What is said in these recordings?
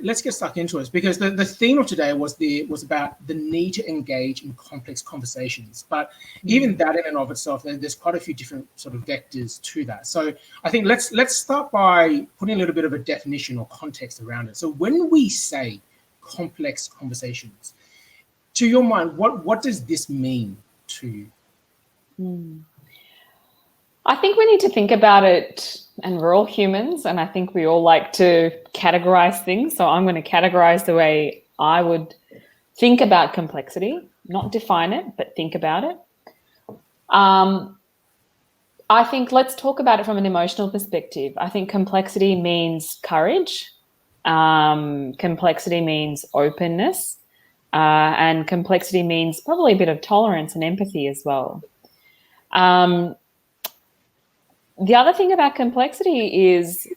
Let's get stuck into it, because the theme of today was about the need to engage in complex conversations. But even that in and of itself, there's quite a few different sort of vectors to that. So I think let's start by putting a little bit of a definition or context around it. So when we say complex conversations, to your mind, what does this mean to you? I think we need to think about it, and we're all humans, and I think we all like to categorize things. So I'm going to categorize the way I would think about complexity, not define it, but think about it. I think let's talk about it from an emotional perspective. I think complexity means courage. Complexity means openness. And complexity means probably a bit of tolerance and empathy as well. The other thing about complexity is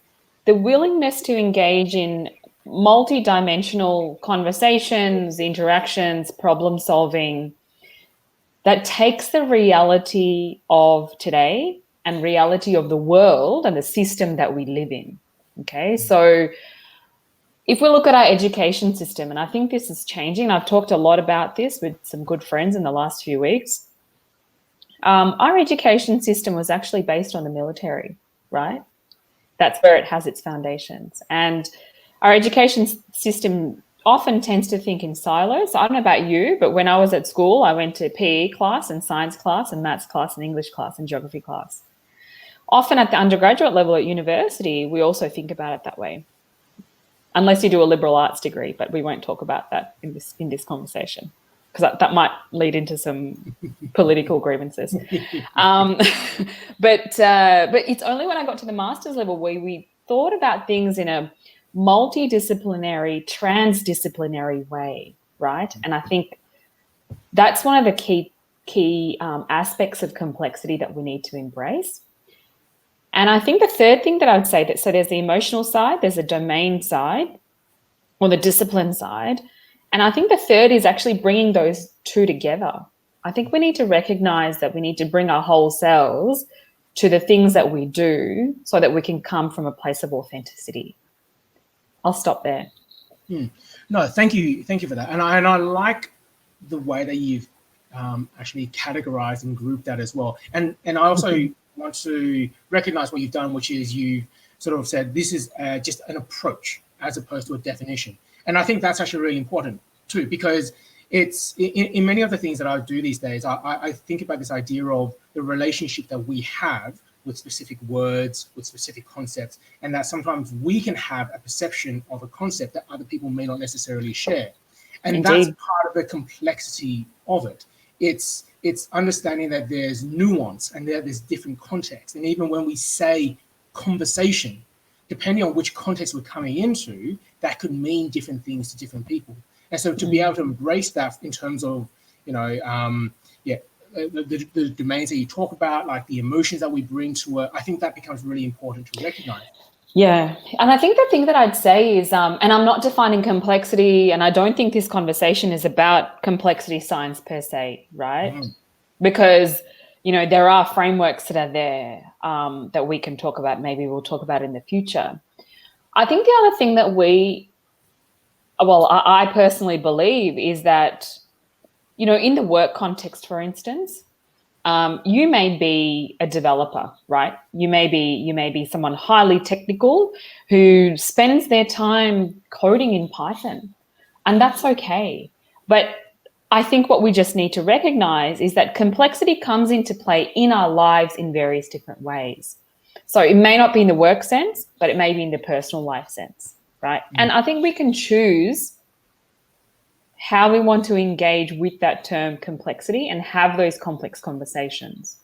the willingness to engage in multi-dimensional conversations, interactions, problem solving that takes the reality of today and reality of the world and the system that we live in. Okay, so if we look at our education system, and I think this is changing, I've talked a lot about this with some good friends in the last few weeks. Our education system was actually based on the military, right? That's where it has its foundations. And our education system often tends to think in silos. I don't know about you, but when I was at school, I went to PE class and science class and maths class and English class and geography class. Often at the undergraduate level at university, we also think about it that way. Unless you do a liberal arts degree, but we won't talk about that in this conversation, because that might lead into some political grievances. But it's only when I got to the master's level where we thought about things in a multidisciplinary, transdisciplinary way, right? And I think that's one of the key aspects of complexity that we need to embrace. And I think the third thing that I would say, that so there's the emotional side, there's a domain side, or the discipline side. And I think the third is actually bringing those two together. I think we need to recognize that we need to bring our whole selves to the things that we do so that we can come from a place of authenticity. I'll stop there. No, thank you for that. And I like the way that you've actually categorized and grouped that as well. And I also want to recognize what you've done, which is you sort of said this is just an approach as opposed to a definition. And I think that's actually really important too, because it's in many of the things that I do these days, I think about this idea of the relationship that we have with specific words, with specific concepts, and that sometimes we can have a perception of a concept that other people may not necessarily share. And Indeed. That's part of the complexity of it. It's understanding that there's nuance and there's different context. And even when we say conversation, depending on which context we're coming into, that could mean different things to different people. And so to be able to embrace that in terms of, the domains that you talk about, like the emotions that we bring to it, I think that becomes really important to recognize. Yeah. And I think the thing that I'd say is, and I'm not defining complexity, and I don't think this conversation is about complexity science per se, right? Because, there are frameworks that are there that we can talk about. Maybe we'll talk about in the future. I think the other thing that I personally believe is that, in the work context, for instance, you may be a developer, right? You may be someone highly technical who spends their time coding in Python, and that's okay. But I think what we just need to recognize is that complexity comes into play in our lives in various different ways. So it may not be in the work sense, but it may be in the personal life sense, right? And I think we can choose how we want to engage with that term complexity and have those complex conversations.